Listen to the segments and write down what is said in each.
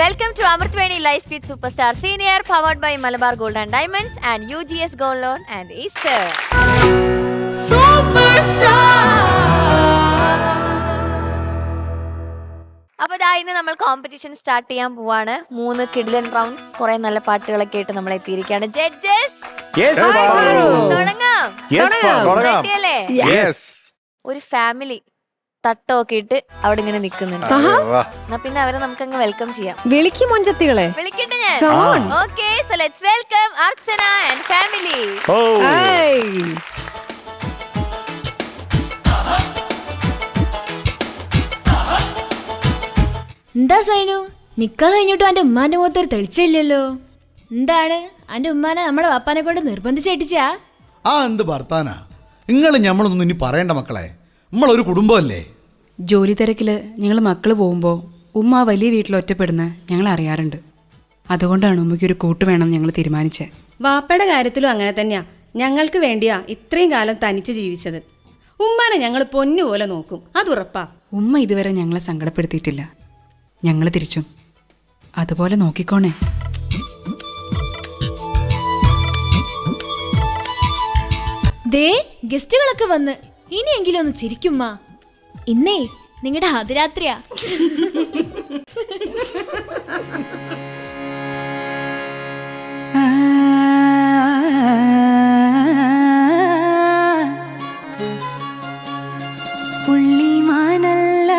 Welcome to Amrithveni Live Speed Superstar Senior, powered by Malabar Gold and Diamonds and UGS Gold Loan and Easter. Superstar. അപ്പോൾ ഇന്ന് നമ്മൾ competition start ചെയ്യാൻ പോവാണ്. 3 കിഡിലൻ rounds, കുറെ നല്ല പാട്ടുകളൊക്കെ ആയിട്ട് നമ്മൾ എത്തിയിരിക്കുകയാണ്. ജഡ്ജസ് തുടങ്ങാം. ഒരു ഫാമിലി തട്ടമൊക്കെ ഇട്ട് അവിടെ ഇങ്ങനെ നിൽക്കുന്നുണ്ട്. എന്നാ പിന്നെ അവരെ നമുക്ക് അങ്ങ് വെൽക്കം ചെയ്യാം. വിളിക്കും മൊഞ്ചത്തികളെ, വിളിക്കട്ടെ ഞാൻ. Okay, so let's welcome Archana and family. എന്താ സൈനു, നിക്കാഹ് കഴിഞ്ഞിട്ടും അന്റെ ഉമ്മാന്റെ മുഖത്തൊരു തെളിച്ചില്ലല്ലോ. എന്താണ് അന്റെ ഉമ്മാനെ നമ്മുടെ വാപ്പാനെ കൊണ്ട് നിർബന്ധിച്ചേട്ടിച്ചാ? എന്ത് ഭർത്താനാ നിങ്ങൾ? ഞമ്മളൊന്നും ഇനി പറയണ്ട മക്കളെ, നമ്മളൊരു കുടുംബമല്ലേ. ജോലി തിരക്കില് ഞങ്ങൾ മക്കള് പോകുമ്പോൾ ഉമ്മ വലിയ വീട്ടിൽ ഒറ്റപ്പെടുന്ന ഞങ്ങൾ അറിയാറുണ്ട്. അതുകൊണ്ടാണ് ഉമ്മയ്ക്കൊരു കൂട്ട് വേണം ഞങ്ങൾ തീരുമാനിച്ചത്. വാപ്പയുടെ കാര്യത്തിലും അങ്ങനെ തന്നെയാ. ഞങ്ങൾക്ക് വേണ്ടിയാ ഇത്രയും കാലം തനിച്ച് ജീവിച്ചത്. ഉമ്മാനെ ഞങ്ങൾ പൊന്നുപോലെ നോക്കും, അതുറപ്പാ. ഉമ്മ ഇതുവരെ ഞങ്ങളെ സങ്കടപ്പെടുത്തിയിട്ടില്ല. ഞങ്ങൾ തിരിച്ചും അതുപോലെ നോക്കിക്കോണേ. ദേ ഗസ്റ്റുകളൊക്കെ വന്ന്, ഇനിയെങ്കിലും ഒന്ന് ചിരിക്കുമ്മാ. ഇന്നേ നിങ്ങളുടെ അതിരാത്രിയാ. പുള്ളിമാനല്ല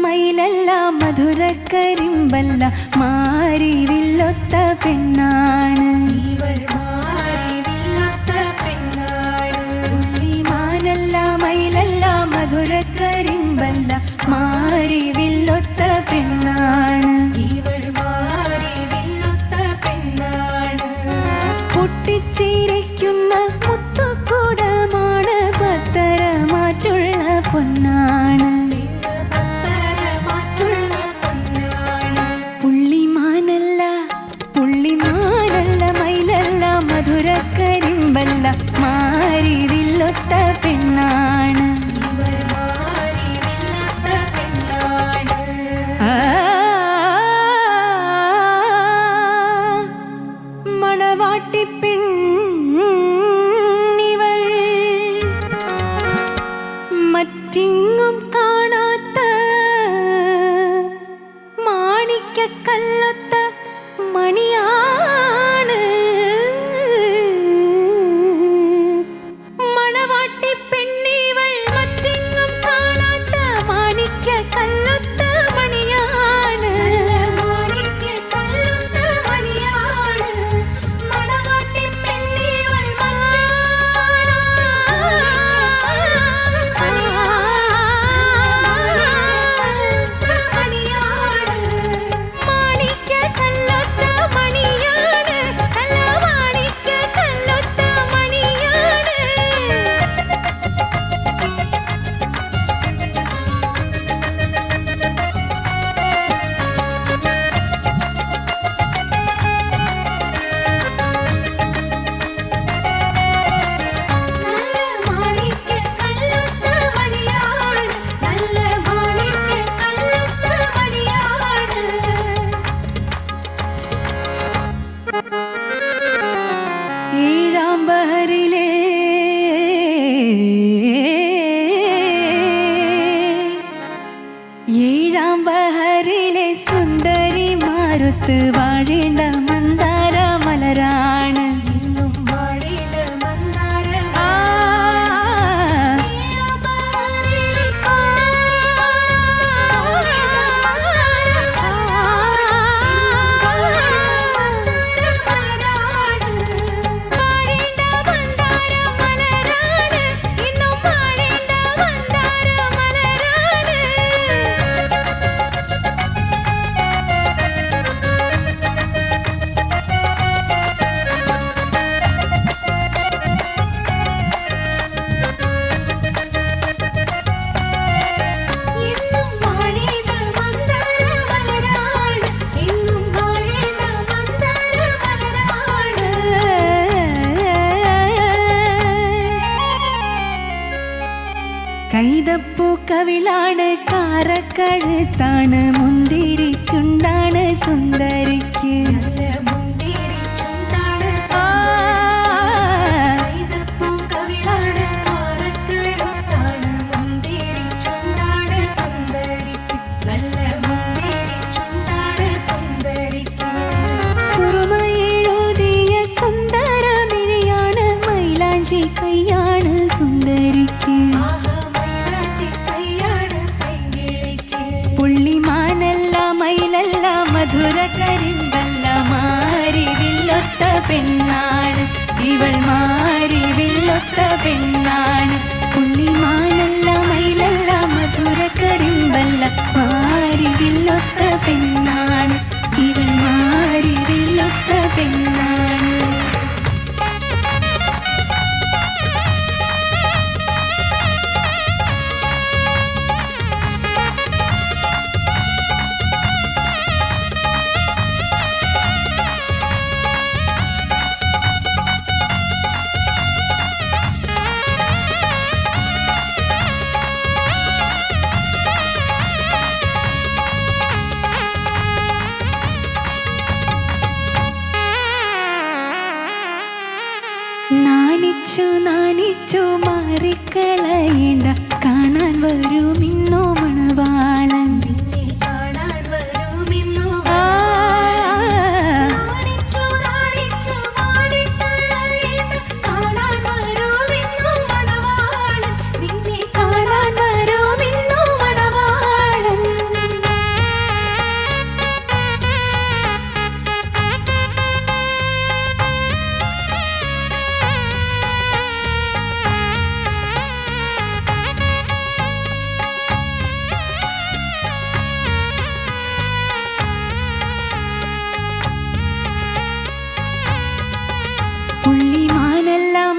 മയിലല്ല മധുരക്കരി കരിമ്പല്ല മാരിവില്ലൊത്ത പെണ്ണാണ് ഇവൾ, മാരിവില്ലൊത്ത പെണ്ണാണ്. ഉള്ളിമാനല്ല മയിലല്ല മധുരക്കരിമ്പല്ല മാരിവില്ലൊത്ത പെണ്ണാണ് ഇവൾ, മാരിവില്ലൊത്ത പെണ്ണാണ്. പൊട്ടിച്ചിരിക്കുന്ന മുത്തുകൂടമാണ്, പത്തര മാറ്റുള്ള പൊന്നാണ്. കരിമ്പല്ല മാരിവില്ലൊത്ത പെണ്ണാണ് ഇവൾ, മാരിവില്ലൊത്ത പെണ്ണാണ്. മണവാട്ടി പെണ്ണിവൾ, മറ്റിങ്ങും കാണാത്ത മാണിക്കക്കല്ലൊത്ത മണിയാണ്. ഏഴാം ബഹറിലെ സുന്ദരി മാരുത്ത് വാഴേണ്ട മന്ദാര മലരാണ്. കൈതപ്പൂ കവിളാണ് കാരക്കഴുത്താണ് മുന്തിരി ചുണ്ടാണ് സുന്ദരിക്ക് സുറുമയെഴുതിയ സുന്ദരമിഴിയാണ് മൈലാഞ്ചി കൈയാണ് സുന്ദരിക്ക് പുള്ളിമാനല്ല മയിലല്ല മധുര കരിമ്പല്ല മാരിവില്ലൊത്ത പെണ്ണാണ് ഇവൾ മാരിവില്ലൊത്ത പെണ്ണാണ് പുള്ളിമാനല്ല മയിലല്ല മധുര കരിമ്പല്ല മാരിവില്ലൊത്ത പെണ്ണാണ് ഇവൾ മാരിവില്ലൊത്ത പെണ്ണാണ് നാണിച്ചു മാറിക്കളയേണ്ട കാണാൻ വരുമിന്നോ മണവാളൻ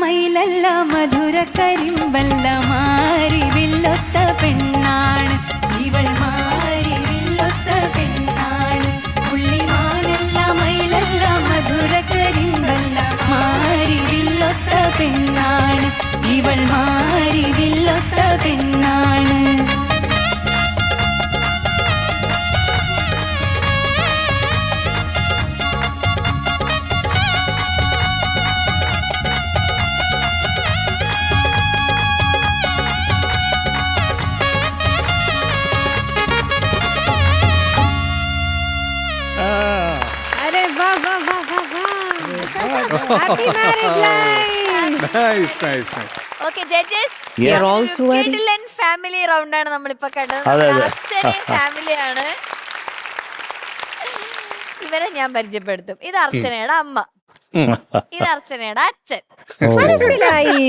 മയിലല്ല മധുര കരിമ്പല്ല മാരിവില്ലൊത്ത പെണ്ണാണ് ഇവൾ മാരിവില്ലൊത്ത പെണ്ണാണ് പുള്ളിമാനല്ല മയിലല്ല മധുര കരിമ്പല്ല മാരിവില്ലൊത്ത പെണ്ണാണ് ഇവൾ മാരിവില്ലൊത്ത പെണ്ണാണ് Okay, judges. Yes. കിടിലൻ ഫാമിലി റൗണ്ട് ആണ് നമ്മളിപ്പോ കണ്ടത്. അർച്ചനയും ഫാമിലിയാണ്. ഇവരെ ഞാൻ പരിചയപ്പെടുത്തും. ഇത് അർച്ചനയുടെ അമ്മ, ഇത് അർച്ചനയുടെ അച്ഛൻ. മനസ്സിലായി?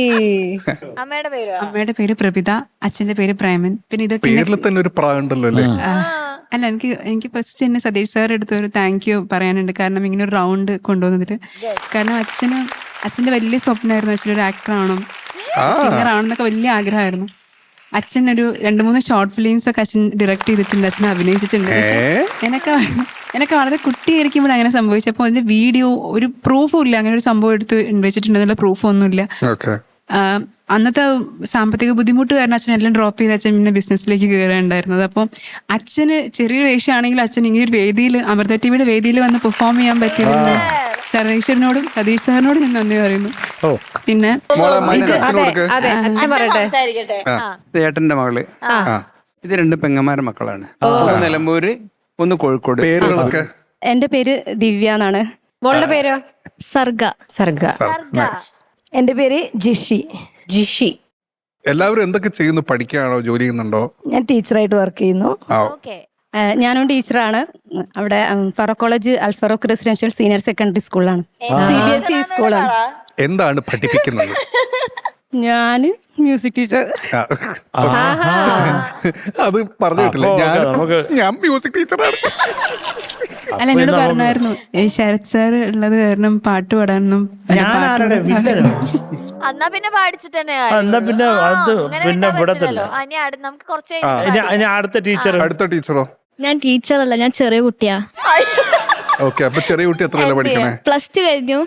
അമ്മയുടെ പേര് അമ്മയുടെ പേര് പ്രഭിത, അച്ഛന്റെ പേര് പ്രേമൻ. പിന്നെ ഇതൊക്കെ തന്നെ ഒരു പ്രായമുണ്ടല്ലോ അല്ലേ? അല്ല, എനിക്ക് ഫസ്റ്റ് തന്നെ സതീഷ് സാർ എടുത്ത് ഒരു താങ്ക് യു പറയാനുണ്ട്. കാരണം ഇങ്ങനെ ഒരു റൗണ്ട് കൊണ്ടുവന്നിട്ട്, കാരണം അച്ഛന്റെ വലിയ സ്വപ്നമായിരുന്നു അച്ഛനൊരു ആക്ടർ ആവണം, സിംഗർ ആവണമെന്നൊക്കെ വലിയ ആഗ്രഹമായിരുന്നു. അച്ഛൻ ഒരു 2-3 ഷോർട്ട് ഫിലിംസ് ഒക്കെ അച്ഛൻ ഡയറക്ട് ചെയ്തിട്ടുണ്ട്, അച്ഛൻ അഭിനയിച്ചിട്ടുണ്ട്. പക്ഷെ എനിക്ക് വളരെ കുട്ടിയായിരിക്കുമ്പോൾ അങ്ങനെ സംഭവിച്ചപ്പോൾ അതിന്റെ വീഡിയോ ഒരു പ്രൂഫും ഇല്ല, അങ്ങനെ ഒരു സംഭവം എടുത്ത് വെച്ചിട്ടുണ്ടെന്നുള്ള പ്രൂഫൊന്നുമില്ല. അന്നത്തെ സാമ്പത്തിക ബുദ്ധിമുട്ട് കാരണം അച്ഛൻ എല്ലാം ഡ്രോപ്പ് ചെയ്ത് അച്ഛൻ പിന്നെ ബിസിനസ്സിലേക്ക് കയറുകയുണ്ടായിരുന്നത്. അപ്പം അച്ഛന് ചെറിയൊരു വേഷമാണെങ്കിൽ അച്ഛൻ ഇങ്ങനെ ഒരു വേദിയിൽ, അമൃത ടിവിയുടെ വേദിയിൽ വന്ന് പെർഫോം ചെയ്യാൻ പറ്റിയിരുന്നു. സർവേശ്വരനോടും സതീഷ് സാറിനോടും ഞാൻ നന്ദി പറയുന്നു. പിന്നെ ചേട്ടന്റെ മകള്, ഇത് 2 പെങ്ങന്മാരുടെ മക്കളാണ്. ഒന്ന് നിലമ്പൂര്, ഒന്ന് കോഴിക്കോട്. പേരുകളൊക്കെ? എന്റെ പേര് ദിവ്യ എന്നാണ്. മോളുടെ പേരോ? സർഗ. എന്റെ പേര് ജിഷി. എല്ലാവരും എന്തൊക്കെ ചെയ്യുന്നു? പഠിക്കാണോ, ജോലി ചെയ്യുന്നുണ്ടോ? ഞാൻ ടീച്ചറായിട്ട് വർക്ക് ചെയ്യുന്നു. ഞാനും ടീച്ചറാണ്. അവിടെ Farook college Alfarook residential senior secondary സ്കൂളാണ്, CBSE സ്കൂളാണ്. എന്താണ് പഠിപ്പിക്കുന്നത്? ഞാൻ മ്യൂസിക് ടീച്ചർ. അത് പറഞ്ഞു കിട്ടില്ല. ഞാൻ മ്യൂസിക് ടീച്ചറാണ്. അല്ല, എന്നോട് പറഞ്ഞായിരുന്നു ശരത് സാർ ഉള്ളത് കാരണം പാട്ട് പാടാനൊന്നും. എന്നാ പിന്നെ പാടിച്ചിട്ട് തന്നെ നമുക്ക് കുറച്ച് അടുത്ത ടീച്ചറോ? ഞാൻ ടീച്ചറല്ല, ഞാൻ ചെറിയ കുട്ടിയാ. ഓക്കെ, അപ്പൊ ചെറിയ കുട്ടി എത്രയല്ല പഠിക്കണേ? +2 കഴിഞ്ഞു.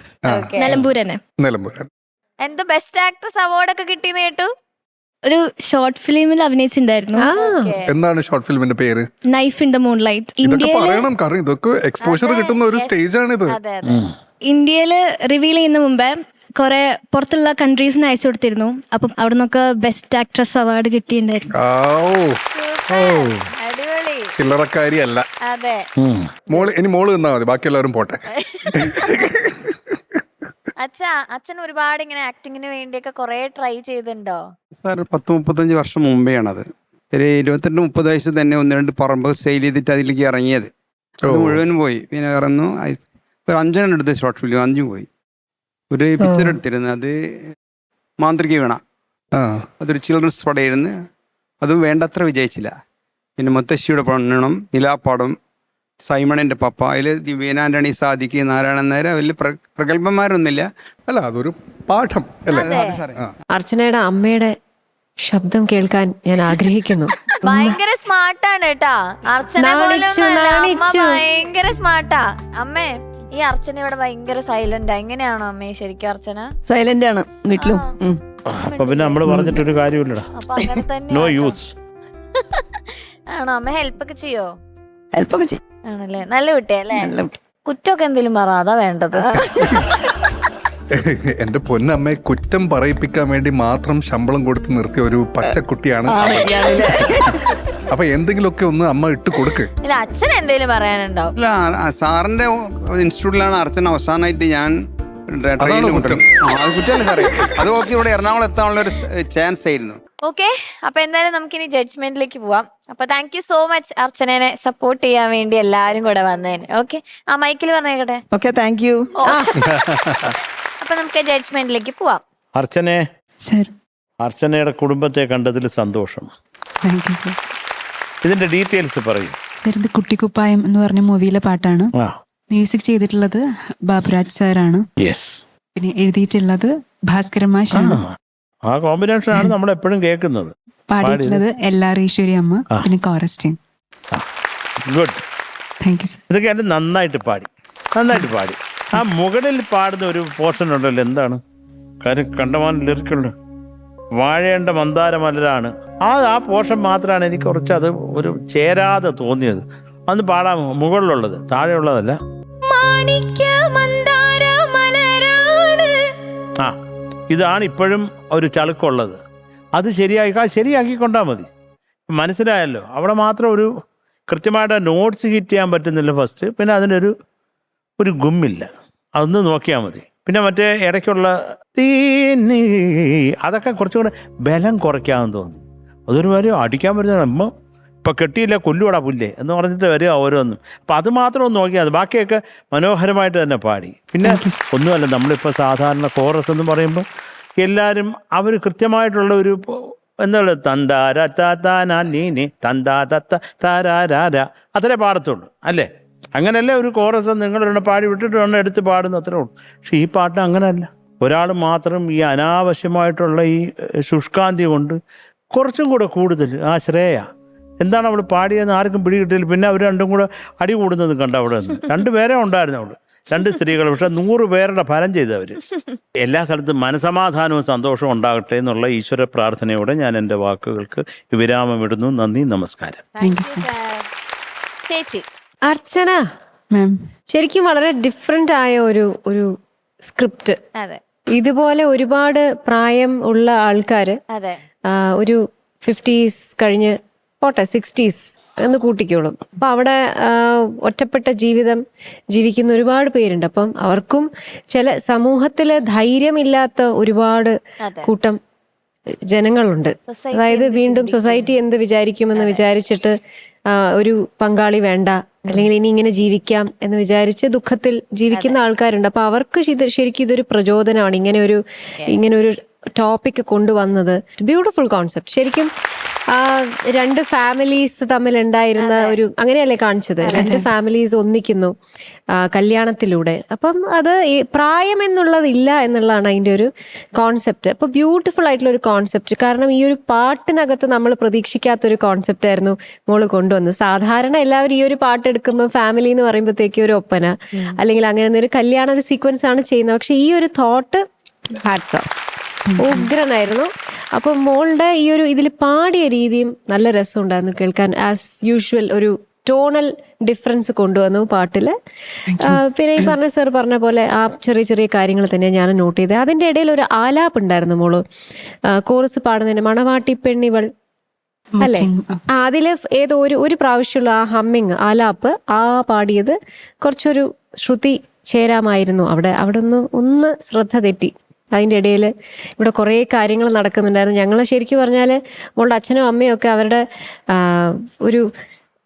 നിലമ്പൂർ. എന്തോ ബെസ്റ്റ് ആക്ട്രസ് അവാർഡ് ഒക്കെ കിട്ടിയെന്ന് കേട്ടു. ഒരു ഷോർട്ട് ഫിലിമിൽ അഭിനയിച്ചിട്ടുണ്ടായിരുന്നു. എന്താണ് ഷോർട്ട് ഫിലിമിന്റെ പേര്? Knife in the moonlight. ഇതൊക്കെ പറയണം, കാരണം ഇതൊക്കെ എക്സ്പോഷർ കിട്ടുന്ന ഒരു സ്റ്റേജ് ആണിത്. അതെ അതെ. ഇന്ത്യയിൽ റിവീൽ ചെയ്യുന്ന മുമ്പേ കുറെ പുറത്തുള്ള കൺട്രീസിന് അയച്ചു കൊടുത്തിരുന്നു. അപ്പം അവിടെ നിന്നൊക്കെ ബെസ്റ്റ് ആക്ട്രസ് അവാർഡ് കിട്ടിയിട്ടുണ്ടായിരുന്നു. അടിപൊളി. ചില്ലറക്കാരി അല്ല. അതെ. മോള് നിന്നാ മതി, ബാക്കി എല്ലാവരും പോട്ടെ. അച്ഛൻ ഒരുപാട് ഇങ്ങനെ ആക്ടിങ്ങിന് വേണ്ടിയൊക്കെ കുറെ ട്രൈ ചെയ്തിട്ടുണ്ടോ? സാർ 10-35 വർഷം മുമ്പേ ആണത്. ഒരു 28-30 വയസ്സ് തന്നെ 1-2 പറമ്പ് സെയിൽ ചെയ്തിട്ട് അതിലേക്ക് ഇറങ്ങിയത്. അത് മുഴുവനും പോയി. പിന്നെ ഇറങ്ങുന്നു ഒരു 5 എടുത്ത് ഷോർട്ട് ഫിലിം 5 പോയി. ഒരു പിക്ചർ എടുത്തിരുന്നു, അത് മാന്ത്രിക വീണ, അതൊരു ചിൽഡ്രൻസ് പടമായിരുന്നു. അതും വേണ്ടത്ര വിജയിച്ചില്ല. പിന്നെ മുത്തശ്ശിയുടെ പെണ്ണും, നിലാപ്പാടും, സൈമണിന്റെ പപ്പ, അതിൽ ദിവ്യേന ആന്റണി, സാദിക്ക്, നാരായണൻ നായർ, വലിയ പ്രഗത്ഭന്മാരൊന്നുമില്ല. അല്ല, അതൊരു പാഠം അല്ലേ? അർച്ചനയുടെ അമ്മയുടെ ശബ്ദം കേൾക്കാൻ ഞാൻ ആഗ്രഹിക്കുന്നു. ഭയങ്കര സ്മാർട്ടാണ് കേട്ടാ അർച്ചന. ഭയങ്കര സ്മാർട്ടാ അമ്മേ. ഈ അർച്ചന ഇവിടെ ഭയങ്കര സൈലന്റ്. എങ്ങനെയാണോ അമ്മേ ശരിക്കും അർച്ചന? സൈലന്റ് ആണ് വീട്ടിലും. അപ്പൊ പിന്നെ നമ്മള് പറഞ്ഞിട്ടൊരു കാര്യമില്ലടാ. അപ്പൊ അങ്ങനെ തന്നെ നോ യൂസ്. ആണോ അമ്മ? ഹെൽപ്പ് ഒക്കെ ചെയ്യോ? ഹെൽപ്പൊക്കെ ചെയ്യും. ആണല്ലേ, നല്ല കുട്ടിയല്ലേ? കുറ്റമൊക്കെ എന്തെങ്കിലും പറ, അതാ വേണ്ടത്. എന്റെ പൊന്നമ്മയെ കുറ്റം പറയിപ്പിക്കാൻ വേണ്ടി മാത്രം ശമ്പളം കൊടുത്ത് നിർത്തിയ ഒരു പച്ചക്കുട്ടിയാണ്. അപ്പൊ എന്തെങ്കിലുമൊക്കെ ഒന്ന് അമ്മ ഇട്ട് കൊടുക്ക്. ഇല്ല, അച്ഛൻ എന്തെങ്കിലും പറയാനുണ്ടാവും. അല്ല, സാറിന്റെ ഇൻസ്റ്റിറ്റ്യൂട്ടിലാണ് അർച്ചന അവസാനമായിട്ട് ഞാൻ കുറ്റമല്ല സാറേ. അത് ഓക്കെ, ഇവിടെ എറണാകുളം എത്താനുള്ള ഒരു ചാൻസ് ആയിരുന്നു. ഓക്കെ, അപ്പൊ എന്തായാലും നമുക്കിനി ജഡ്ജ്മെന്റിലേക്ക് പോവാം. അപ്പൊ താങ്ക് യു സോ മച്ച് അർച്ചനനെ സപ്പോർട്ട് ചെയ്യാൻ വേണ്ടി എല്ലാരും കൂടെ വന്നതിന്. ഓക്കെ, ആ മൈക്കിൽ പറഞ്ഞേക്കട്ടെ. Okay, thank you. അപ്പൊ നമുക്ക് ജഡ്ജ്മെന്റിലേക്ക് പോവാം. അർച്ചനെ, സർ. അർച്ചനയുടെ കുടുംബത്തെ കണ്ടതിൽ സന്തോഷം. Thank you sir. ഇതിന്റെ ഡീറ്റെയിൽസ് പറയും. സർ, ഇത് കുട്ടിക്കുപ്പായം എന്ന് പറഞ്ഞ മൂവിയിലെ പാട്ടാണ്. മ്യൂസിക് ചെയ്തിട്ടുള്ളത് ബാബുരാജ് സാറാണ്. യെസ്. പിന്നെ എഴുതിയിട്ടുള്ളത് ഭാസ്കരൻ മാഷാണ്. ആ കോമ്പിനേഷൻ ആണ് നമ്മൾ എപ്പോഴും കേൾക്കുന്നത്. പാടിയിട്ടുള്ളത് LR ഈശ്വരി അമ്മ, പിന്നെ chorus team. Good, thank you sir. ഇതൊക്കെ അത് നന്നായിട്ട് പാടി. ആ മുകളിൽ പാടുന്ന ഒരു പോർഷൻ ഉണ്ടല്ലോ, എന്താണ് കാര്യം? കണ്ടമാൻ ലിറിക്കുണ്ട്. വാഴേണ്ട മന്ദാരമലരാണ് ആ പോർഷൻ മാത്രമാണ് എനിക്ക് കുറച്ച് അത് ഒരു ചേരാതെ തോന്നിയത്. അന്ന് പാടാൻ മുകളിലുള്ളത്, താഴെയുള്ളതല്ല. ആ, ഇതാണ് ഇപ്പോഴും ഒരു ചളുക്കുള്ളത്. അത് ശരിയാക്കിക്കൊണ്ടാൽ മതി. മനസ്സിലായല്ലോ? അവിടെ മാത്രം ഒരു കൃത്യമായിട്ട് നോട്ട്സ് ഹിറ്റ് ചെയ്യാൻ പറ്റുന്നില്ല ഫസ്റ്റ്. പിന്നെ അതിനൊരു ഗുമ്മില്ല, അതൊന്ന് നോക്കിയാൽ മതി. പിന്നെ മറ്റേ ഇടയ്ക്കുള്ള തീനി, അതൊക്കെ കുറച്ചുകൂടെ ബലം കുറയ്ക്കാമെന്ന് തോന്നി. അതൊരു കാര്യം അടിക്കാൻ പറ്റുന്ന അമ്മ ഇപ്പം കെട്ടിയില്ല കൊല്ലുവടാ പുല്ലേ എന്ന് പറഞ്ഞിട്ട് വരിക ഓരോന്നും. അപ്പം അത് മാത്രം ഒന്ന് നോക്കിയാൽ മതി. ബാക്കിയൊക്കെ മനോഹരമായിട്ട് തന്നെ പാടി. പിന്നെ ഒന്നുമല്ല, നമ്മളിപ്പോൾ സാധാരണ കോറസ് എന്ന് പറയുമ്പോൾ എല്ലാവരും അവർ കൃത്യമായിട്ടുള്ള ഒരു എന്താണ് തന്താര നീ തന്താ തത്ത താരാര അത്രേ പാടത്തുള്ളൂ അല്ലേ? അങ്ങനെയല്ലേ ഒരു കോറസ് നിങ്ങളൊരെണ്ണം പാടി വിട്ടിട്ട് ഒരെണ്ണം എടുത്ത് പാടുന്നു, അത്രേ ഉള്ളൂ. പക്ഷെ ഈ പാട്ട് അങ്ങനെയല്ല. ഒരാൾ മാത്രം ഈ അനാവശ്യമായിട്ടുള്ള ഈ ശുഷ്കാന്തി കൊണ്ട് കുറച്ചും കൂടെ കൂടുതൽ ആ ശ്രേയ എന്താണ് അവൾ പാടിയെന്ന് ആർക്കും പിടികിട്ടില്ല. പിന്നെ അവർ രണ്ടും കൂടെ അടി കൂടുന്നത് കണ്ട അവിടെ നിന്ന്. 2 പേരെ ഉണ്ടായിരുന്നു അവിടെ, 2 സ്ത്രീകൾ. പക്ഷെ 100 പേരുടെ ഫലം ചെയ്തവർ. എല്ലാ സ്ഥലത്തും മനസമാധാനവും സന്തോഷവും ഉണ്ടാകട്ടെ എന്നുള്ള ഈശ്വര പ്രാർത്ഥനയോടെ ഞാൻ എൻ്റെ വാക്കുകൾക്ക് വിരാമമിടുന്നു. നന്ദി, നമസ്കാരം. ചേച്ചി അർച്ചന, മാം, ശരിക്കും വളരെ ഡിഫറെന്റ് ആയ ഒരു സ്ക്രിപ്റ്റ്. അതെ, ഇതുപോലെ ഒരുപാട് പ്രായം ഉള്ള ആൾക്കാര് അതെ, ഒരു 50s കഴിഞ്ഞ് പോട്ടെ 60s എന്ന് കൂട്ടിക്കോളും. അപ്പൊ അവിടെ ഒറ്റപ്പെട്ട ജീവിതം ജീവിക്കുന്ന ഒരുപാട് പേരുണ്ട്. അപ്പം അവർക്കും ചില സമൂഹത്തില് ധൈര്യമില്ലാത്ത ഒരുപാട് കൂട്ടം ജനങ്ങളുണ്ട്. അതായത് വീണ്ടും സൊസൈറ്റി എന്ത് വിചാരിക്കുമെന്ന് വിചാരിച്ചിട്ട് ഒരു പങ്കാളി വേണ്ട, അല്ലെങ്കിൽ ഇനി ഇങ്ങനെ ജീവിക്കാം എന്ന് വിചാരിച്ച് ദുഃഖത്തിൽ ജീവിക്കുന്ന ആൾക്കാരുണ്ട്. അപ്പൊ അവർക്ക് ശരിക്കും ഇതൊരു പ്രചോദനമാണ് ഇങ്ങനെ ഒരു ടോപ്പിക് കൊണ്ടുവന്നത്. Beautiful concept. ശരിക്കും 2 ഫാമിലീസ് തമ്മിലുണ്ടായിരുന്ന ഒരു അങ്ങനെയല്ലേ കാണിച്ചത്? 2 ഫാമിലീസ് ഒന്നിക്കുന്നു കല്യാണത്തിലൂടെ. അപ്പം അത് പ്രായം എന്നുള്ളതില്ല എന്നുള്ളതാണ് അതിൻ്റെ ഒരു കോൺസെപ്റ്റ്. അപ്പോൾ ബ്യൂട്ടിഫുൾ ആയിട്ടുള്ള ഒരു കോൺസെപ്റ്റ്. കാരണം ഈ ഒരു പാട്ടിനകത്ത് നമ്മൾ പ്രതീക്ഷിക്കാത്തൊരു കോൺസെപ്റ്റ് ആയിരുന്നു മോള് കൊണ്ടുവന്നത്. സാധാരണ എല്ലാവരും ഈ ഒരു പാട്ട് എടുക്കുമ്പോൾ ഫാമിലി എന്ന് പറയുമ്പോഴത്തേക്ക് ഒരു ഒപ്പന അല്ലെങ്കിൽ അങ്ങനെ ഒരു കല്യാണ ഒരു സീക്വൻസ് ആണ് ചെയ്യുന്നത്. പക്ഷെ ഈ ഒരു തോട്ട് ഹാറ്റ്സ് ഓഫ്. ഉഗ്രനായിരുന്നു. അപ്പം മോളുടെ ഈ ഒരു ഇതിൽ പാടിയ രീതിയും നല്ല രസമുണ്ടായിരുന്നു കേൾക്കാൻ. ആസ് യൂഷ്വൽ ഒരു ടോണൽ ഡിഫറൻസ് കൊണ്ടുവന്നു പാട്ടിൽ. പിന്നെ ഈ പറഞ്ഞ സാർ പറഞ്ഞ പോലെ ആ ചെറിയ ചെറിയ കാര്യങ്ങൾ തന്നെയാണ് ഞാൻ നോട്ട് ചെയ്തത്. അതിൻ്റെ ഇടയിൽ ഒരു ആലാപ്പ് ഉണ്ടായിരുന്നു മോള് കോറസ് പാടുന്നതിന്, മണവാട്ടി പെണ്ണിവൾ അല്ലേ? അതില് ഏതോ ഒരു പ്രാവശ്യമുള്ള ആ ഹമ്മിങ് ആലാപ്പ് ആ പാടിയത് കുറച്ചൊരു ശ്രുതി ചേരാമായിരുന്നു. അവിടെ ഒന്ന് ശ്രദ്ധ തെറ്റി. അതിൻ്റെ ഇടയിൽ ഇവിടെ കുറേ കാര്യങ്ങൾ നടക്കുന്നുണ്ടായിരുന്നു. ഞങ്ങൾ ശരിക്കും പറഞ്ഞാൽ മോളുടെ അച്ഛനും അമ്മയും ഒക്കെ അവരുടെ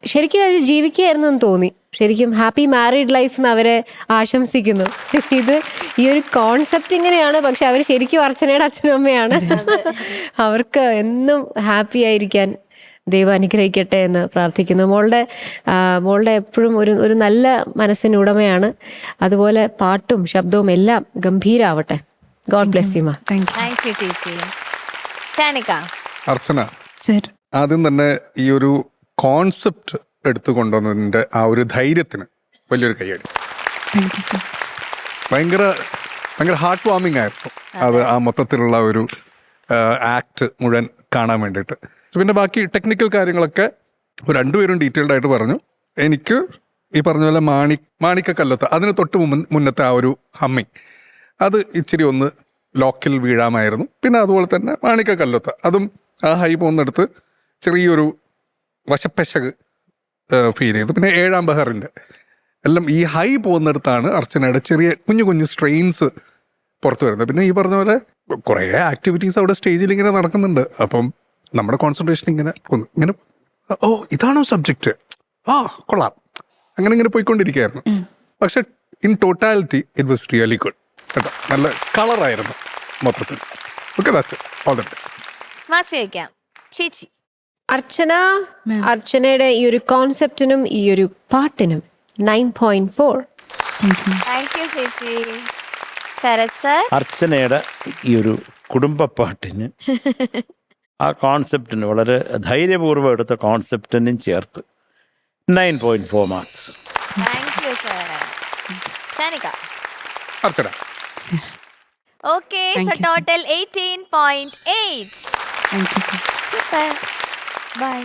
ശരിക്കും അവർ ജീവിക്കുകയായിരുന്നു എന്ന് തോന്നി. ശരിക്കും ഹാപ്പി മാരീഡ് ലൈഫ് എന്ന് അവരെ ആശംസിക്കുന്നു. ഈ ഒരു കോൺസെപ്റ്റ് ഇങ്ങനെയാണ്, പക്ഷെ അവർ ശരിക്കും അർച്ചനയുടെ അച്ഛനും അമ്മയാണ്. അവർക്ക് എന്നും ഹാപ്പി ആയിരിക്കാൻ ദൈവം അനുഗ്രഹിക്കട്ടെ എന്ന് പ്രാർത്ഥിക്കുന്നു. മോളുടെ എപ്പോഴും ഒരു നല്ല മനസ്സിന് ഉടമയാണ്. അതുപോലെ പാട്ടും ശബ്ദവും എല്ലാം ഗംഭീരാവട്ടെ. ഗോഡ് ബ്ലെസ് യു മാ. താങ്ക് യു ചേച്ചി. ഷാനിക്ക. അർച്ചന, സർ, ആദ്യം തന്നെ ഈ ഒരു കോൺസെപ്റ്റ് എടുത്തുകൊണ്ടുവന്നതിൻ്റെ ആ ഒരു ധൈര്യത്തിന് വലിയൊരു കൈയടി. Thank you sir. ഭയങ്കര ഹാർട്ട് വാമിങ് ആയിരുന്നു അത്, ആ മൊത്തത്തിലുള്ള ഒരു ആക്ട് മുഴുവൻ കാണാൻ വേണ്ടിയിട്ട്. പിന്നെ ബാക്കി ടെക്നിക്കൽ കാര്യങ്ങളൊക്കെ രണ്ടുപേരും ഡീറ്റെയിൽഡ് ആയിട്ട് പറഞ്ഞു. എനിക്ക് ഈ പറഞ്ഞ പോലെ മാണിക്കക്കല്ലത്ത് അതിന് തൊട്ട് മുന്നത്തെ ആ ഒരു ഹമ്മിങ് അത് ഇച്ചിരി ഒന്ന് ലോക്കിൽ വീഴാമായിരുന്നു. പിന്നെ അതുപോലെ തന്നെ മാണിക്കക്കല്ലത്ത് അതും ആ ഹൈ പോകുന്നിടത്ത് ചെറിയൊരു വശപ്പശക് ഫീൽ ചെയ്തു. പിന്നെ ഏഴാം ബഹറിൻ്റെ എല്ലാം ഈ ഹൈ പോകുന്നിടത്താണ് അർച്ചനയുടെ ചെറിയ കുഞ്ഞു സ്ട്രെയിൻസ് പുറത്തു വരുന്നത്. പിന്നെ ഈ പറഞ്ഞ പോലെ കുറേ ആക്ടിവിറ്റീസ് അവിടെ സ്റ്റേജിൽ ഇങ്ങനെ നടക്കുന്നുണ്ട്. അപ്പം നമ്മുടെ കോൺസെൻട്രേഷൻ ഇങ്ങനെ ഓ ഇതാണോ സബ്ജക്റ്റ്, കൊള്ളാം, അങ്ങനെ പോയിക്കൊണ്ടിരിക്കുകയായിരുന്നു. പക്ഷെ in totality it was really good കേട്ടോ. നല്ല കളറായിരുന്നു മൊത്തത്തിൽ. Okay, that's all the best. Marks ചോദിക്കാം. ചേച്ചി. അർച്ചനയുടെ ഈ ഒരു കോൺസെപ്റ്റിനും ഈ ഒരു പാട്ടിനും 9.4. താങ്ക് യു ചേച്ചി. ശരത് സർ. അർച്ചനയുടെ ഈ ഒരു കുടുംബപ്പാട്ടിന് ആ കോൺസെപ്റ്റിന് വളരെ ധൈര്യപൂർവ്വം എടുത്ത കോൺസെപ്റ്റിനും ചേർത്ത് 9.4 marks. Thank you sir. Shanika. Archana. Okay, so total 18.8. Thank you sir. Super. By.